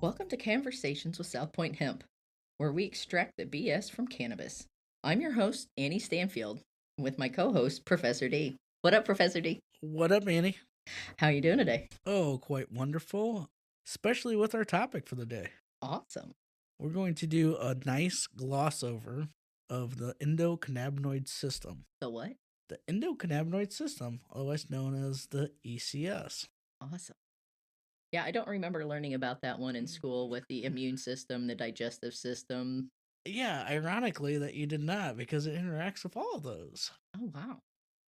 Welcome to Conversations with South Point Hemp, where we extract the BS from cannabis. I'm your host, Annie Stanfield, with my co-host, Professor D. What up, Professor D? What up, Annie? How you doing today? Oh, quite wonderful, especially with our topic for the day. Awesome. We're going to do a nice gloss over of the endocannabinoid system. The what? The endocannabinoid system, otherwise known as the ECS. Awesome. Yeah, I don't remember learning about that one in school with the immune system, the digestive system. Yeah, ironically that you did not, because it interacts with all of those. Oh, wow.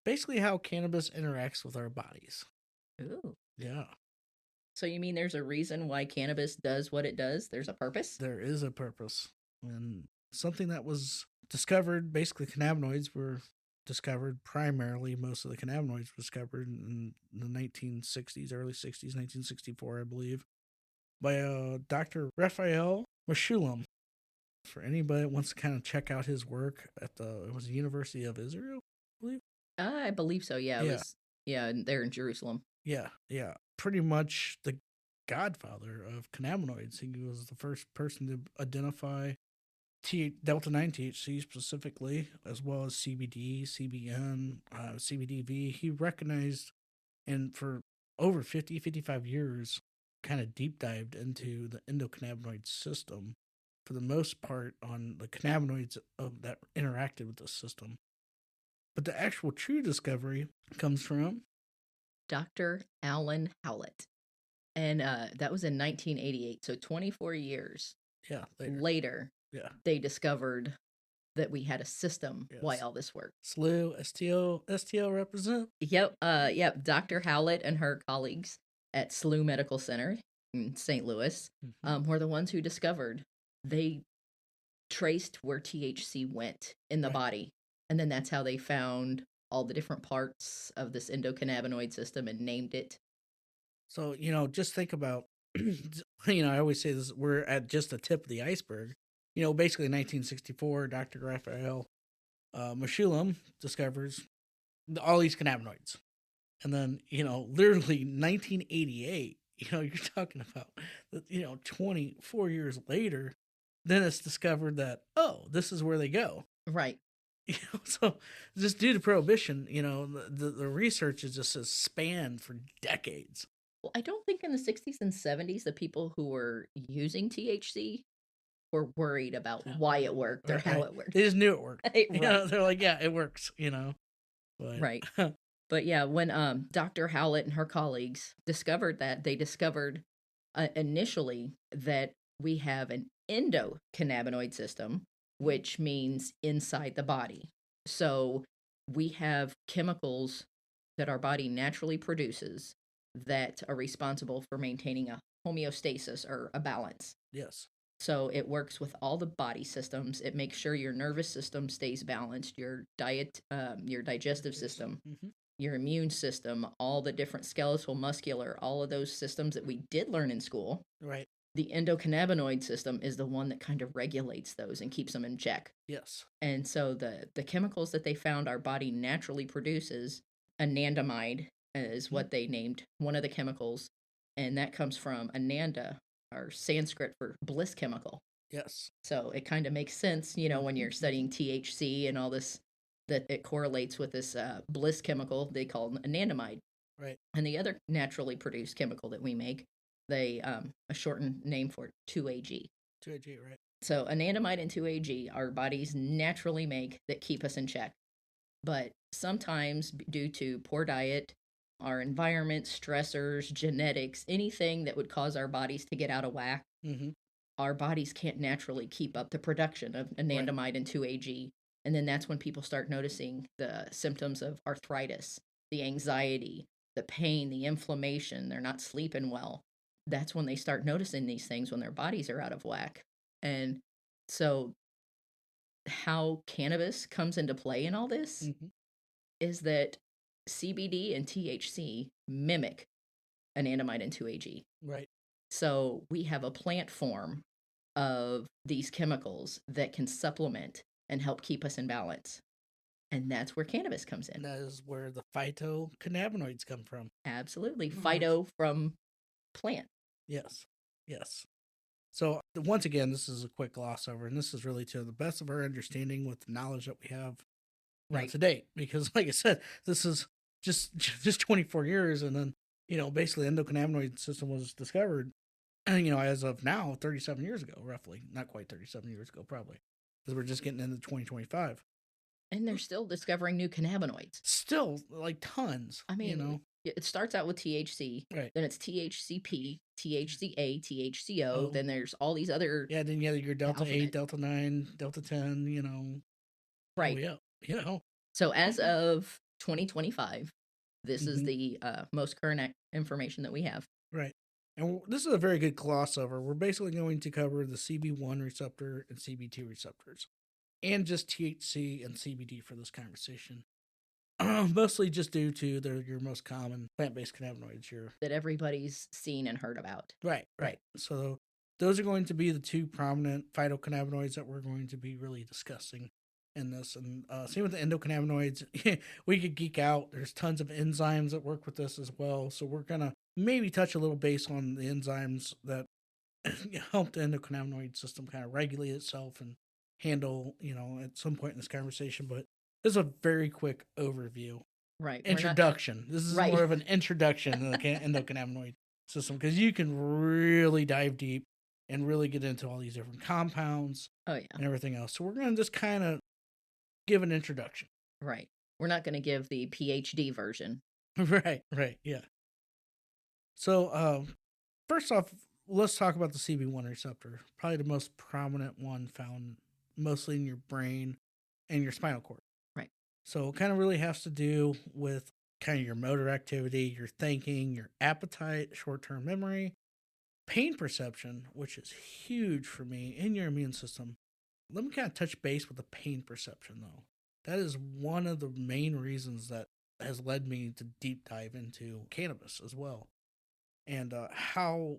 Basically, how cannabis interacts with our bodies. Ooh. Yeah, So you mean there's a reason why cannabis does what it does? There's a purpose? there is a purpose. And something that was discovered, basically, cannabinoids were discovered primarily, most of the cannabinoids were discovered in the 1960s, early 60s, 1964, I believe, by Dr. Raphael Mechoulam. For anybody that wants to kind of check out his work at it was the University of Israel, I believe. I believe so. Yeah, it Yeah, was. Yeah, there in Jerusalem. yeah. Pretty much the godfather of cannabinoids. He was the first person to identify delta 9 THC specifically, as well as CBD, CBN, CBDV. He recognized, and for over 55 years, kind of deep dived into the endocannabinoid system for the most part on the cannabinoids that interacted with the system. But the actual true discovery comes from Dr. Alan Howlett. And that was in 1988. So 24 years yeah later, yeah they discovered that we had a system why yes all this worked. SLU STL represent. Yep. Dr. Howlett and her colleagues at SLU Medical Center in St. Louis were the ones who discovered. They traced where THC went in the Right. body. And then that's how they found all the different parts of this endocannabinoid system and named it. So, just think about, I always say this, we're at just the tip of the iceberg. Basically 1964, Dr. Raphael Mechoulam discovers all these cannabinoids. And then, literally 1988, you're talking about, 24 years later, then it's discovered that, oh, this is where they go. Right. So just due to prohibition, the research is just spanned for decades. Well, I don't think in the 60s and 70s the people who were using THC were worried about why it worked or how it worked. They just knew it worked. Right. They're like, yeah, it works, But Right. But yeah, when Dr. Howlett and her colleagues discovered that, they discovered initially that we have an endocannabinoid system, which means inside the body. So we have chemicals that our body naturally produces that are responsible for maintaining a homeostasis or a balance. yes. So it works with all the body systems. It makes sure your nervous system stays balanced, your your digestive system, your immune system, all the different skeletal, muscular, all of those systems that we did learn in school. Right. The endocannabinoid system is the one that kind of regulates those and keeps them in check. Yes. And so the chemicals that they found our body naturally produces, anandamide is what they named one of the chemicals, and that comes from ananda, or Sanskrit for bliss chemical. Yes. So it kind of makes sense, when you're studying THC and all this, that it correlates with this bliss chemical they call anandamide. Right. And the other naturally produced chemical that we make, they a shortened name for it, 2-AG. 2AG, right. So anandamide and 2-AG our bodies naturally make that keep us in check. But sometimes due to poor diet, our environment, stressors, genetics, anything that would cause our bodies to get out of whack, our bodies can't naturally keep up the production of anandamide and 2-AG. And then that's when people start noticing the symptoms of arthritis, the anxiety, the pain, the inflammation. They're not sleeping well. That's when they start noticing these things, when their bodies are out of whack. And so how cannabis comes into play in all this is that CBD and THC mimic anandamide and 2-AG. Right. So we have a plant form of these chemicals that can supplement and help keep us in balance. And that's where cannabis comes in. And that is where the phytocannabinoids come from. Absolutely. Phyto from plant. Yes. Yes. So once again, this is a quick gloss over, and this is really to the best of our understanding with the knowledge that we have, Right. to date. Because, like I said, this is just 24 years, and then basically, the endocannabinoid system was discovered, as of now, 37 years ago, roughly, not quite 37 years ago, probably, because we're just getting into 2025. And they're still discovering new cannabinoids. Still, like tons, I mean, it starts out with THC, right? then it's THCP, THCA, THCO, Oh, then there's all these other yeah. Then your Delta 8, alphabet. Delta 9, Delta 10. Oh Right. yeah, So as of 2025, this is hmm the most current information that we have. right. And this is a very good crossover. We're basically going to cover the CB1 receptor and CB2 receptors, and just THC and CBD for this conversation. Mostly just due to they're your most common plant-based cannabinoids. That everybody's seen and heard about. Right. So those are going to be the two prominent phytocannabinoids that we're going to be really discussing in this. And same with the endocannabinoids. We could geek out. There's tons of enzymes that work with this as well. So we're gonna maybe touch a little base on the enzymes that help the endocannabinoid system kind of regulate itself and handle, at some point in this conversation. But this is a very quick overview. Right. We're not Introduction. This is right. more of an introduction to the endocannabinoid system, because you can really dive deep and really get into all these different compounds Oh yeah. and everything else. So we're going to just kind of give an introduction. Right. We're not going to give the PhD version. Right. Yeah. So first off, let's talk about the CB1 receptor, probably the most prominent one found mostly in your brain and your spinal cord. Right. So it kind of really has to do with kind of your motor activity, your thinking, your appetite, short-term memory, pain perception, which is huge for me, in your immune system. Let me kind of touch base with the pain perception, though. That is one of the main reasons that has led me to deep dive into cannabis as well, and how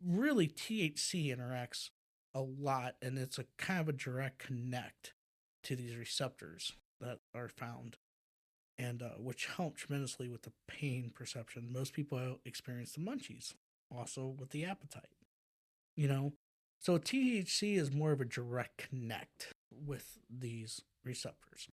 really THC interacts a lot, and it's a kind of a direct connect to these receptors that are found, and which help tremendously with the pain perception. Most people experience the munchies, also with the appetite. You know, so THC is more of a direct connect with these receptors,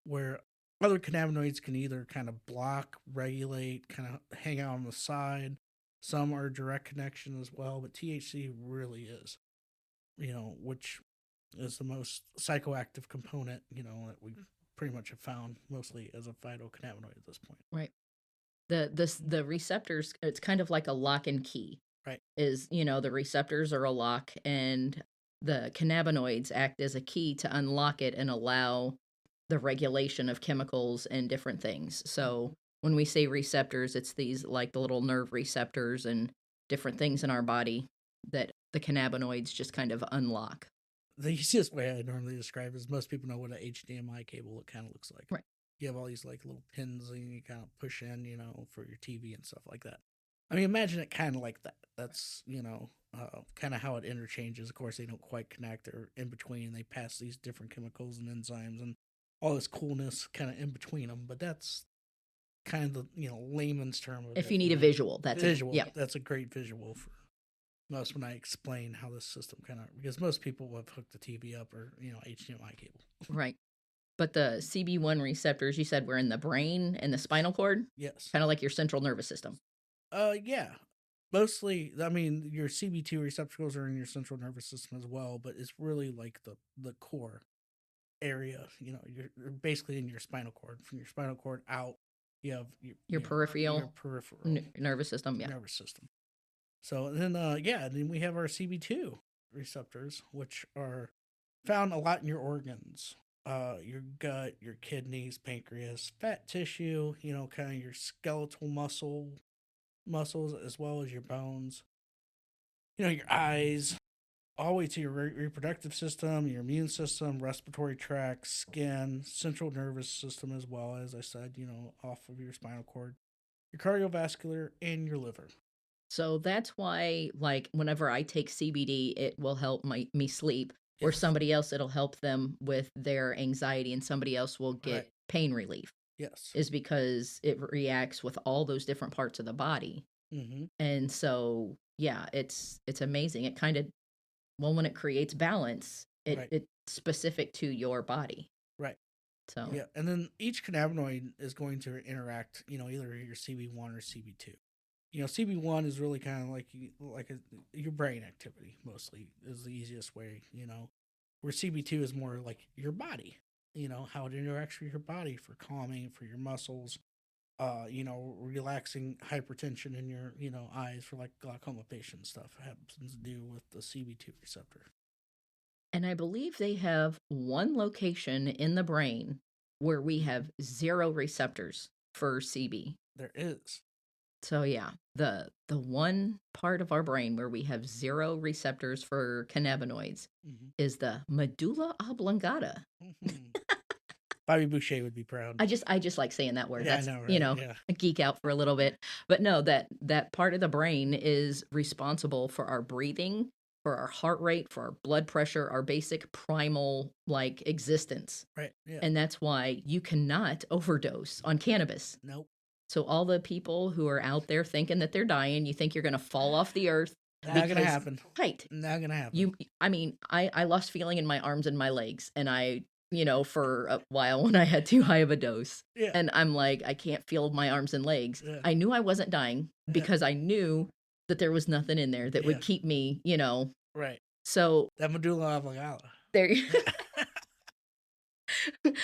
where other cannabinoids can either kind of block, regulate, kind of hang out on the side. Some are direct connection as well, but THC really is, which is the most psychoactive component, that we pretty much have found mostly as a phytocannabinoid at this point. Right. The receptors, it's kind of like a lock and key. Right. Is, the receptors are a lock and the cannabinoids act as a key to unlock it and allow the regulation of chemicals and different things. So when we say receptors, it's these like the little nerve receptors and different things in our body that the cannabinoids just kind of unlock. The easiest way I normally describe is most people know what an HDMI cable kind of looks like. Right. You have all these like little pins and you kind of push in, for your TV and stuff like that. I mean, imagine it kind of like that. That's, kind of how it interchanges. Of course, they don't quite connect. They're in between. They pass these different chemicals and enzymes and all this coolness kind of in between them. But that's kind of the, layman's term of If it. you need a visual, that's visual. Yeah. That's a great visual for most when I explain how this system kind of, because most people have hooked the TV up or, HDMI cable. Right. But the CB1 receptors, you said, were in the brain and the spinal cord? Yes. Kind of like your central nervous system. Yeah. Mostly, I mean, your CB2 receptacles are in your central nervous system as well, but it's really like the core area. You're basically in your spinal cord. From your spinal cord out, you have Your peripheral nervous system. Yeah. nervous system. So then, then we have our CB2 receptors, which are found a lot in your organs, your gut, your kidneys, pancreas, fat tissue, kind of your skeletal muscles, as well as your bones, your eyes, all the way to your reproductive system, your immune system, respiratory tract, skin, central nervous system, as well as I said, off of your spinal cord, your cardiovascular, and your liver. So that's why, like, whenever I take CBD, it will help me sleep, or Yes. somebody else, it'll help them with their anxiety, and somebody else will get Right. pain relief. Yes. Is because it reacts with all those different parts of the body. Mm-hmm. And so, yeah, it's amazing. It kind of, well, when it creates balance, Right. it's specific to your body. Right. So Yeah. And then each cannabinoid is going to interact, either your CB1 or CB2. CB1 is really kind of like your brain activity mostly is the easiest way, where CB2 is more like your body, how it interacts with your body for calming, for your muscles, relaxing hypertension in your, eyes for like glaucoma patient stuff happens to do with the CB2 receptor. and I believe they have one location in the brain where we have zero receptors for CB. There is. So yeah, the one part of our brain where we have zero receptors for cannabinoids Mm-hmm. is the medulla oblongata. Mm-hmm. Bobby Boucher would be proud. I just like saying that word. Yeah, I That's, know, right? Yeah. a geek out for a little bit. But no, that part of the brain is responsible for our breathing, for our heart rate, for our blood pressure, our basic primal like existence. Right. Yeah. And that's why you cannot overdose on cannabis. Nope. So all the people who are out there thinking that they're dying, you think you're going to fall off the earth. Not gonna happen. Right. Not gonna happen. I mean, I lost feeling in my arms and my legs, and for a while when I had too high of a dose. Yeah. And I'm like, I can't feel my arms and legs. Yeah. I knew I wasn't dying because I knew that there was nothing in there that Yeah. would keep me, Right. So That medulla oblongata. there.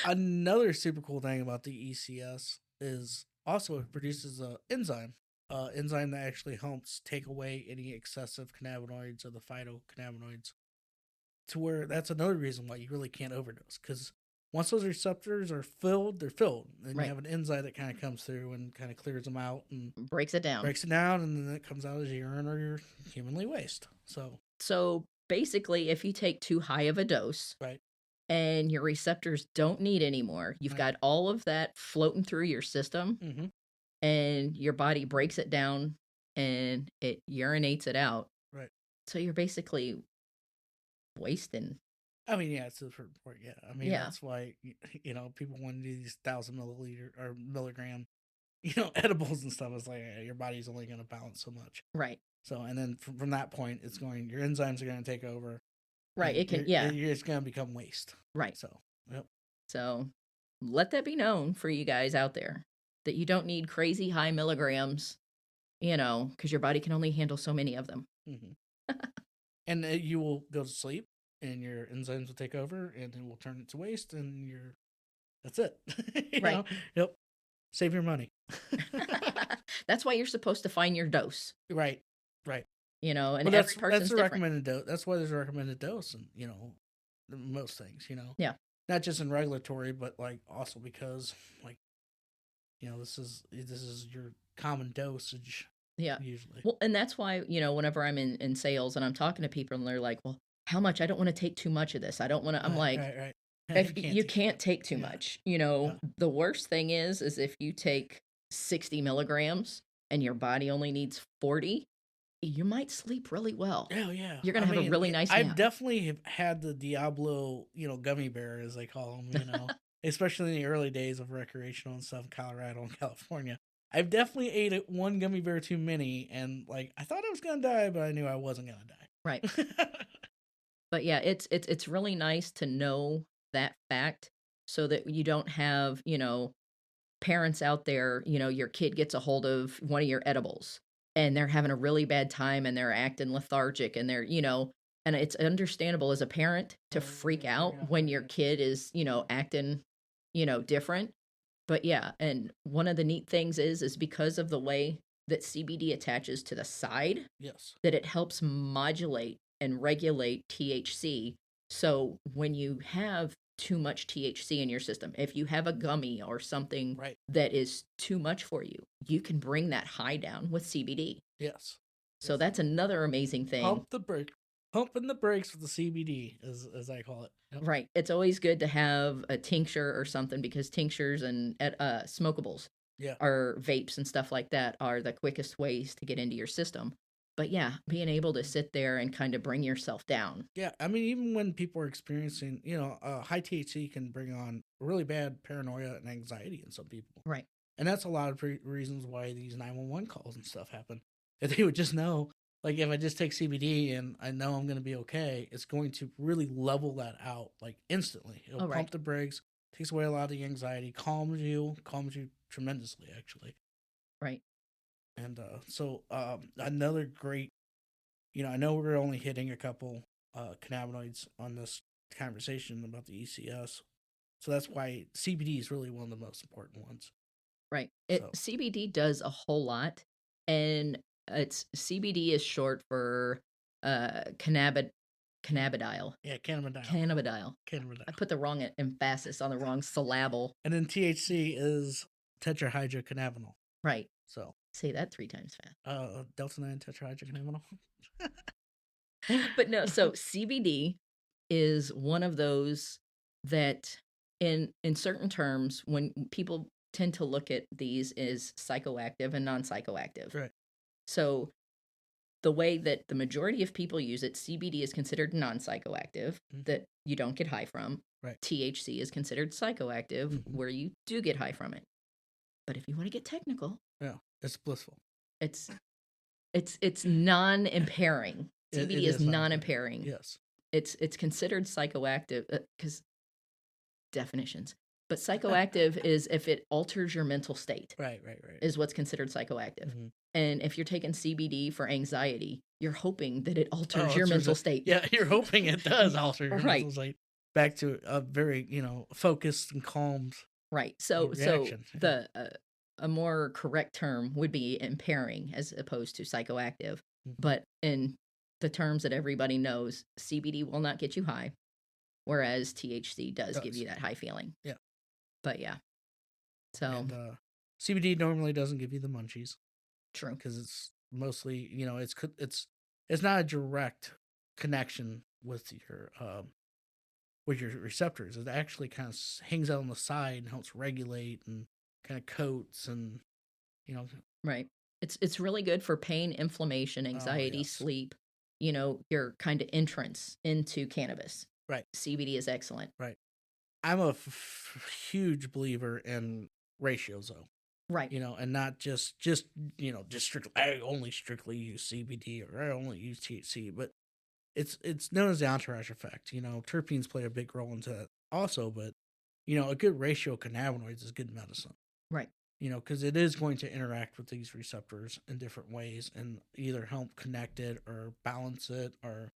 Another super cool thing about the ECS is also it produces a enzyme that actually helps take away any excessive cannabinoids or the phytocannabinoids, to where that's another reason why you really can't overdose, because once those receptors are filled, they're filled, and Right. you have an enzyme that kind of comes through and kind of clears them out and breaks it down. and then it comes out as urine or your humanly waste. So basically, if you take too high of a dose, Right. and your receptors don't need anymore, you've Right. got all of that floating through your system, Mm-hmm. and your body breaks it down and it urinates it out. Right. So you're basically wasting. I mean, yeah, it's a report. Yeah, I mean, Yeah. that's why people want to do these 1,000 milliliter or milligram, edibles and stuff. It's like your body's only going to balance so much. Right. So, and then from that point, it's going. Your enzymes are going to take over. Right. It can. It's going to become waste. Right. So, yep. So let that be known for you guys out there that you don't need crazy high milligrams, because your body can only handle so many of them. Mm-hmm. And you will go to sleep, and your enzymes will take over, and it will turn it to waste, and that's it. Right. Yep. Save your money. That's why you're supposed to find your dose. Right. Right. And well, every that's person's the different. recommended dose. That's why there's a recommended dose, and most things. Yeah. Not just in regulatory, but like also because this is your common dosage. Yeah. Usually. Well, and that's why, whenever I'm in sales and I'm talking to people and they're like, well, how much? I don't want to take too much of this. I don't want to. I'm like, right. if you can't take too Yeah. much. Yeah. The worst thing is if you take 60 milligrams and your body only needs 40, you might sleep really well. Oh, yeah. You're going to have a really nice I've nap. definitely had the Diablo, gummy bear, as they call them, especially in the early days of recreational and stuff in Colorado and California. I've definitely ate one gummy bear too many, and I thought I was going to die, but I knew I wasn't going to die. Right. But yeah, it's really nice to know that fact so that you don't have, parents out there, your kid gets a hold of one of your edibles and they're having a really bad time and they're acting lethargic and they're, and it's understandable as a parent to freak out when your kid is, acting, different. But yeah, and one of the neat things is because of the way that CBD attaches to the side, Yes. that it helps modulate and regulate THC. So when you have too much THC in your system, if you have a gummy or something Right. that is too much for you, you can bring that high down with CBD. Yes. So that's another amazing thing. Pumping the brakes with the CBD, as I call it. Yep. Right. It's always good to have a tincture or something because tinctures and smokables or vapes and stuff like that are the quickest ways to get into your system. But yeah, being able to sit there and kind of bring yourself down. Yeah, I mean, even when people are experiencing, high THC can bring on really bad paranoia and anxiety in some people. Right. And that's a lot of reasons why these 911 calls and stuff happen. If they would just know, Like if I just take CBD and I know I'm going to be okay, it's going to really level that out like instantly. It'll Oh, right, pump the brakes, takes away a lot of the anxiety, calms you tremendously actually. right. And another great, I know we're only hitting a couple cannabinoids on this conversation about the ECS, so that's why CBD is really one of the most important ones. Right. So CBD does a whole lot, and it's CBD is short for cannabidiol. yeah, cannabidiol, Cannabidiol. I cannabidiol, put the wrong emphasis on the wrong syllable. and then THC is tetrahydrocannabinol. Right. So Say that 3 times fast. delta 9 tetrahydrocannabinol. But no, so CBD is one of those that in certain terms, when people tend to look at these as psychoactive and non-psychoactive. Right. So the way that the majority of people use it, CBD is considered non-psychoactive, that you don't get high from. Right. THC is considered psychoactive, where you do get high from it. But if you want to get technical, Yeah, it's blissful. it's it's non-impairing. It CBD is is non-impairing. Yes. It's considered psychoactive because definitions. But psychoactive is if it alters your mental state. Right. Is what's considered psychoactive. And if you're taking CBD for anxiety, you're hoping that it alters your mental state. Yeah, you're hoping it does alter your Right. mental state back to a very, focused and calm Right. So reaction. the a more correct term would be impairing as opposed to psychoactive. But in the terms that everybody knows, CBD will not get you high, whereas THC does give you that high feeling. Yeah. But yeah. So And CBD normally doesn't give you the munchies true. because it's mostly, it's not a direct connection with your receptors. It actually kind of hangs out on the side and helps regulate and kind of coats and Right. It's really good for pain, inflammation, anxiety, yes. sleep, your kind of entrance into cannabis. Right. CBD is excellent. Right. I'm a huge believer in ratios though. Right. And not just strictly, I only strictly use CBD or I only use THC, but it's known as the entourage effect. Terpenes play a big role into that also, but a good ratio of cannabinoids is good medicine. Right. Because it is going to interact with these receptors in different ways and either help connect it or balance it or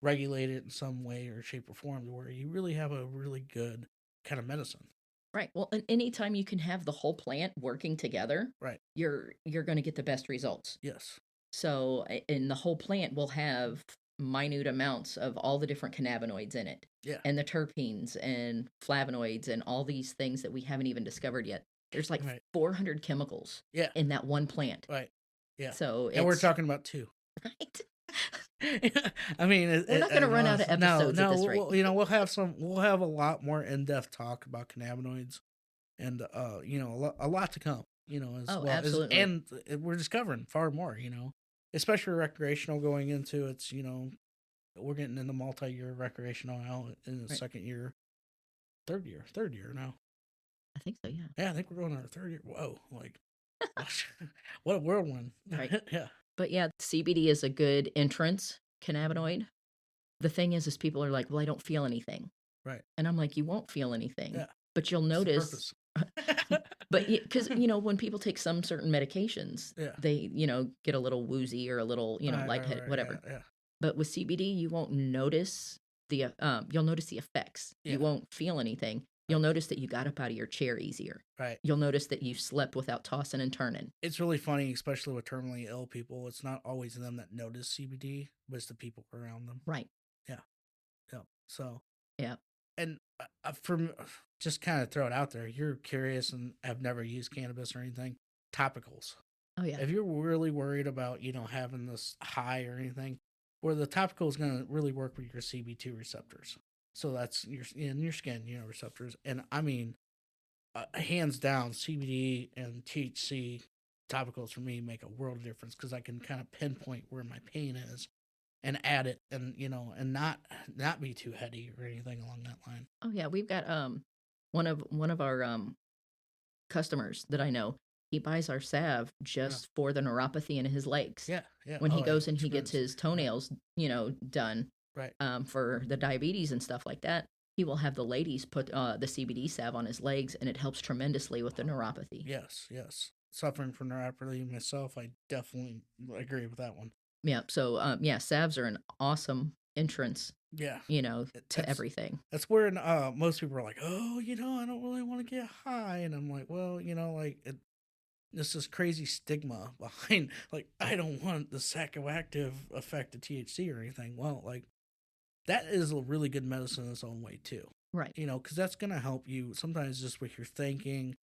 regulate it in some way or shape or form to where you really have a really good kind of medicine. Right. Well, and anytime you can have the whole plant working together, right, you're going to get the best results. Yes. So, in the whole plant will have minute amounts of all the different cannabinoids in it. Yeah. And the terpenes and flavonoids and all these things that we haven't even discovered yet. There's like 400 chemicals in that one plant. Right. Yeah. So and we're talking about 2. Right. I mean, we're not going to run out of episodes at this rate. We'll have a lot more in-depth talk about cannabinoids and a lot to come, absolutely. And we're discovering far more, especially recreational going into it's, we're getting into multi-year recreational now in the second year, third year now. I think so, yeah. Yeah, I think we're going on our 3rd year. Whoa, like, what a whirlwind. Right. Yeah. But yeah, CBD is a good entrance cannabinoid. The thing is people are like, well, I don't feel anything. Right. And I'm like, you won't feel anything. Yeah. But you'll notice. But because, when people take some certain medications, they, get a little woozy or a little, lightheaded, whatever. Yeah. But with CBD, you won't notice you'll notice the effects. Yeah. You won't feel anything. You'll notice that you got up out of your chair easier. Right. You'll notice that you slept without tossing and turning. It's really funny, especially with terminally ill people. It's not always them that notice CBD, but it's the people around them. Right. Yeah. Yeah. So. Yeah. And just kind of throw it out there. You're curious and have never used cannabis or anything. Topicals. Oh yeah. If you're really worried about having this high or anything, where the topical is going to really work with your CB2 receptors. So that's in your skin, receptors. And I mean, hands down, CBD and THC topicals for me make a world of difference because I can kind of pinpoint where my pain is and add it and, and not be too heady or anything along that line. Oh yeah. We've got, one of our, customers that I know, he buys our salve Yeah. just for the neuropathy in his legs. Yeah. Yeah. When he Oh, yeah. goes and he gets his Tremendously. Yeah. toenails, done Right. for the diabetes and stuff like that, he will have the ladies put the CBD salve on his legs, and it helps tremendously with the neuropathy. Yes. Yes. Suffering from neuropathy myself, I definitely agree with that one. Yeah. So, yeah, salves are an awesome entrance, Yeah. to everything. That's where most people are like, oh, I don't really want to get high, and I'm like, well, like this is crazy stigma behind like I don't want the psychoactive effect of THC or anything. Well, like that is a really good medicine in its own way too. Right. Because that's gonna help you sometimes just with your thinking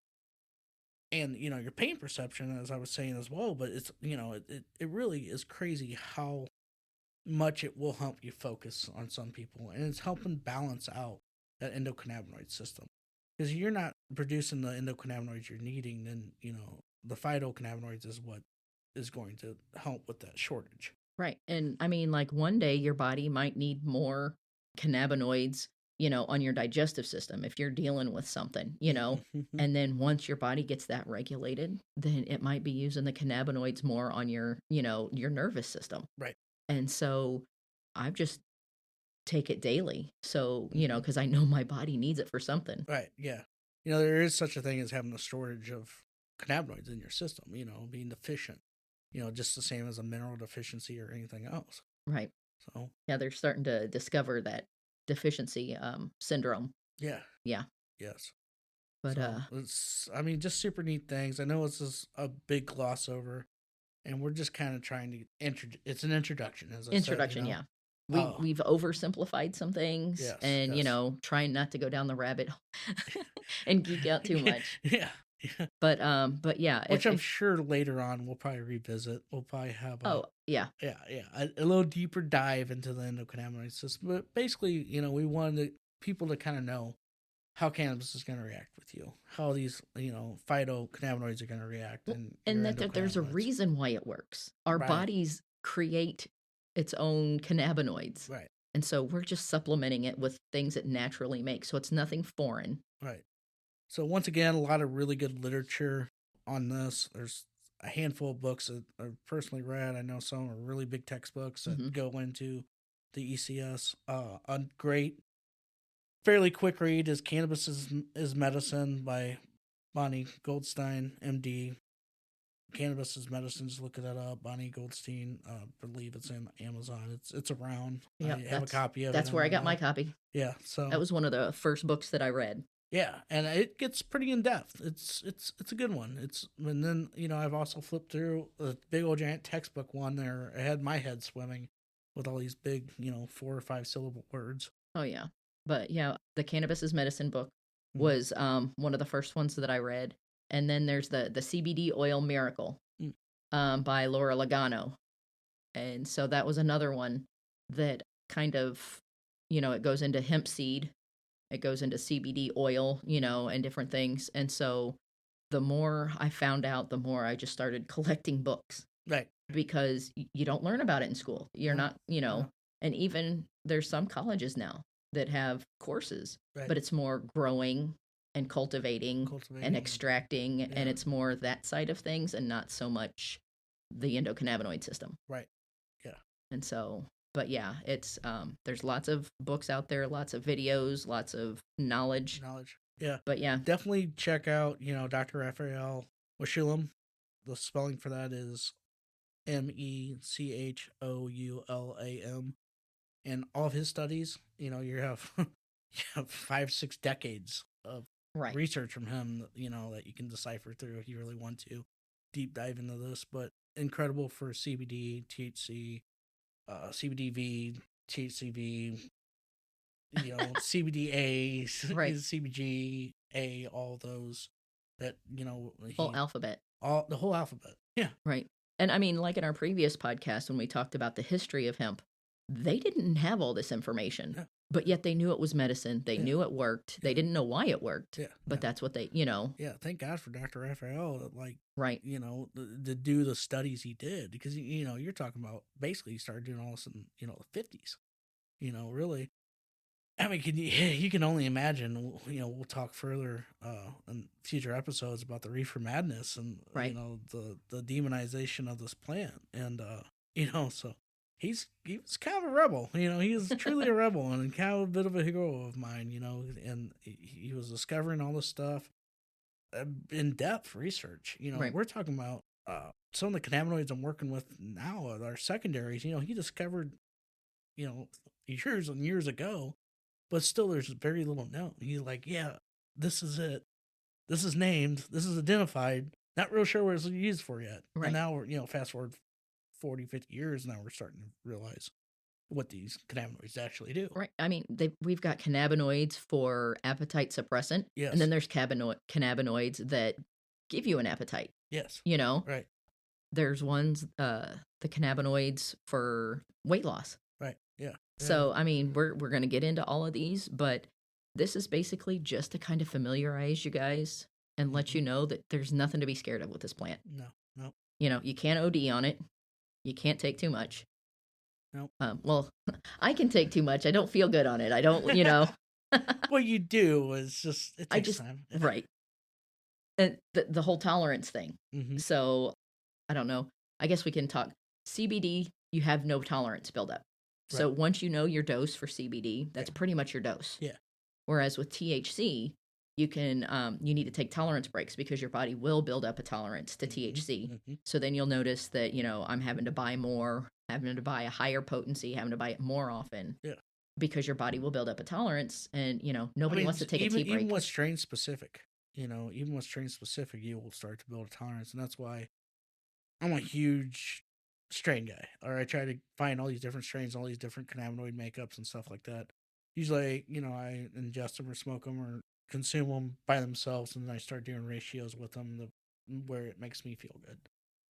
and your pain perception, as I was saying as well. But it's it really is crazy how much it will help you focus on some people, and it's helping balance out that endocannabinoid system. Because you're not producing the endocannabinoids you're needing, then the phytocannabinoids is what is going to help with that shortage. Right. And I mean, like one day your body might need more cannabinoids, on your digestive system if you're dealing with something. Mm-hmm. And then once your body gets that regulated, then it might be using the cannabinoids more on your nervous system. Right. And so I just take it daily. So, Mm-hmm. because I know my body needs it for something. Right. Yeah. There is such a thing as having a shortage of cannabinoids in your system. Being deficient. Just the same as a mineral deficiency or anything else. Right. So Yeah, they're starting to discover that deficiency syndrome. yeah. Yeah. Yes. But So just super neat things. I know this is a big gloss over, and we're just kind of trying to it's an introduction, as I said. introduction, yeah. Oh, We've oversimplified some things, yes, and yes. trying not to go down the rabbit hole and geek out too much. Yeah, yeah. But yeah, Which I'm if sure later on we'll probably revisit. We'll probably have oh yeah, a little deeper dive into the endocannabinoid system. But basically, we wanted people to kind of know how cannabis is going to react with you, how these phytocannabinoids are going to react, well, and your and that there's a endocannabinoids. reason why it works. Our Right, bodies create its own cannabinoids, right, and so we're just supplementing it with things it naturally makes. So it's nothing foreign. right. So once again, a lot of really good literature on this. There's a handful of books that I've personally read. I know some are really big textbooks that Hmm. go into the ECS. A great, fairly quick read is "Cannabis is Medicine" by Bonnie Goldstein, MD. Cannabis is Medicine. Just look that up. Bonnie Goldstein. Believe it's in Amazon. It's around. Yeah, I have a copy of it that's in where my I got my note. copy. Yeah. So That was one of the first books that I read. yeah, and it gets pretty in depth. It's a good one. And then I've also flipped through a big old giant textbook one there. I had my head swimming with all these big 4 or 5 syllable words. Oh yeah. But yeah, the Cannabis is Medicine book Mm, was one of the first ones that I read. And then there's the CBD Oil Miracle mm, by Laura Logano. And so that was another one that kind of, it goes into hemp seed, it goes into CBD oil, and different things. And so the more I found out, the more I just started collecting books right. because you don't learn about it in school. You're No. not, No. and even there's some colleges now that have courses, Right. but it's more growing and cultivating and Cultivating. extracting, and Yeah. it's more that side of things and not so much the endocannabinoid system. Right. Yeah. And so, but yeah, it's there's lots of books out there, lots of videos, lots of knowledge. Knowledge. Yeah. But yeah, Definitely check out Dr. Raphael Washulam. The spelling for that is Mechoulam. And all of his studies, you have you have 5-6 decades of right. research from him, that you can decipher through if you really want to deep dive into this. But incredible for CBD, THC, CBDV, THCV, CBDA, Right. CBGA, all those that Whole alphabet. all the whole alphabet. Yeah, Right. And I mean, like in our previous podcast, when we talked about the history of hemp, they didn't have all this information, yeah, but yet they knew it was medicine. They yeah, knew it worked. They yeah, didn't know why it worked, yeah, but yeah. that's what they, Yeah, thank God for Dr. Raphael that right. to do the studies he did, because you're talking about basically he started doing all this in the 50s, really. I mean, you can only imagine. We'll talk further in future episodes about the reefer madness and Right. the demonization of this plant, and so he was kind of a rebel. He is truly a rebel and kind of a bit of a hero of mine. And he was discovering all this stuff, in depth research. Right. We're talking about some of the cannabinoids I'm working with now are secondaries. He discovered years and years ago, but still there's very little known. He's like, yeah, this is it. This is named. This is identified. Not real sure what it's used for yet. Right. And now we're, fast forward 40, 50 years, now we're starting to realize what these cannabinoids actually do. Right. I mean, we've got cannabinoids for appetite suppressant. Yes. And then there's cannabinoids that give you an appetite. Yes. Right. There's ones, the cannabinoids for weight loss. Right. Yeah. So, I mean, we're going to get into all of these, but this is basically just to kind of familiarize you guys and let you know that there's nothing to be scared of with this plant. No. You can't OD on it. You can't take too much. No. Well, I can take too much. I don't feel good on it. I don't, What you do is just, it takes time. Right. And the whole tolerance thing. Mm-hmm. So, I don't know. I guess we can talk. CBD, you have no tolerance buildup. Right. So once you know your dose for CBD, that's pretty much your dose. Yeah. Whereas with THC, you can you need to take tolerance breaks because your body will build up a tolerance to THC. Mm-hmm. So then you'll notice that I'm having to buy more, having to buy a higher potency, having to buy it more often. Yeah. Because your body will build up a tolerance, and nobody wants to take a tea break. Even with strain specific, you will start to build a tolerance, and that's why I'm a huge strain guy. Or I try to find all these different strains, all these different cannabinoid makeups and stuff like that. Usually, I ingest them or smoke them or consume them by themselves, and then I start doing ratios with them where it makes me feel good,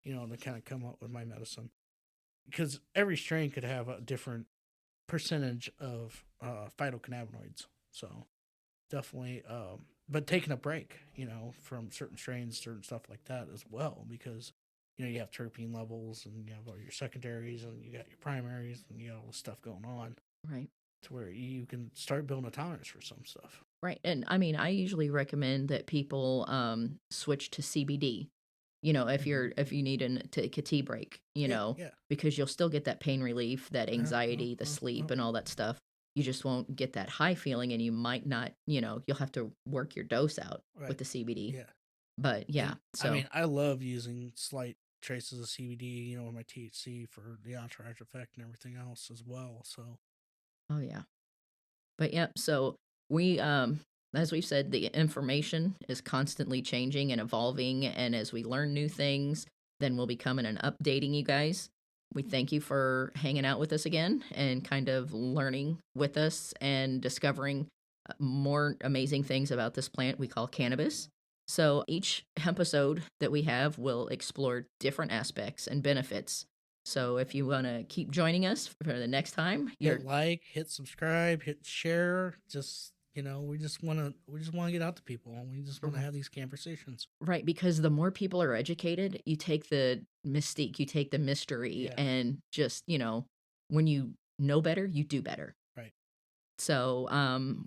to kind of come up with my medicine. Because every strain could have a different percentage of phytocannabinoids. So definitely, but taking a break, from certain strains, certain stuff like that as well, because you have terpene levels and you have all your secondaries and you got your primaries and you got all this stuff going on. Right. To where you can start building a tolerance for some stuff. Right. And I mean, I usually recommend that people switch to CBD. If you need to take a tea break, because you'll still get that pain relief, that anxiety, the sleep, and all that stuff. You just won't get that high feeling, and you might not, you'll have to work your dose out with the CBD. Yeah. But yeah, I mean, I love using slight traces of CBD, with my THC for the entourage effect and everything else as well. So. Oh yeah. But yeah, so we as we've said, the information is constantly changing and evolving, and as we learn new things, then we'll be coming and updating you guys. We thank you for hanging out with us again and kind of learning with us and discovering more amazing things about this plant we call cannabis. So each episode that we have will explore different aspects and benefits. So if you want to keep joining us for the next time, hit like, hit subscribe, hit share. Just we just want to get out to people, and we just want to have these conversations. Right, because the more people are educated, you take the mystique, you take the mystery, and just when you know better, you do better. Right. So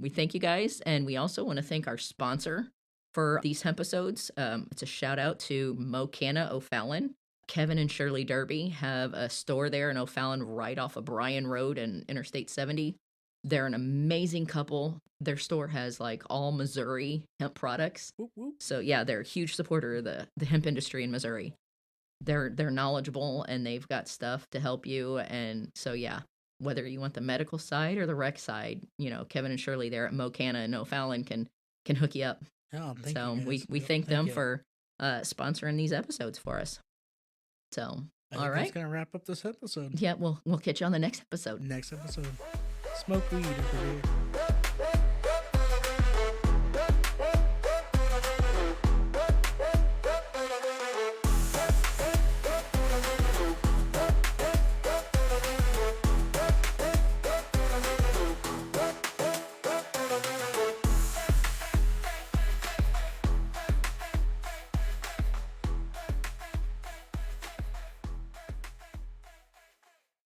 we thank you guys, and we also want to thank our sponsor for these episodes. It's a shout out to Mocana O'Fallon. Kevin and Shirley Derby have a store there in O'Fallon right off of Bryan Road and Interstate 70. They're an amazing couple. Their store has all Missouri hemp products. Whoop, whoop. So yeah, they're a huge supporter of the hemp industry in Missouri. They're knowledgeable, and they've got stuff to help you. And so yeah, whether you want the medical side or the rec side, Kevin and Shirley there at Mocana and O'Fallon can hook you up. Oh, thank so you guys. we thank them for sponsoring these episodes for us. So, all right. That's going to wrap up this episode. Yeah, we'll catch you on the next episode. Smoke weed every day.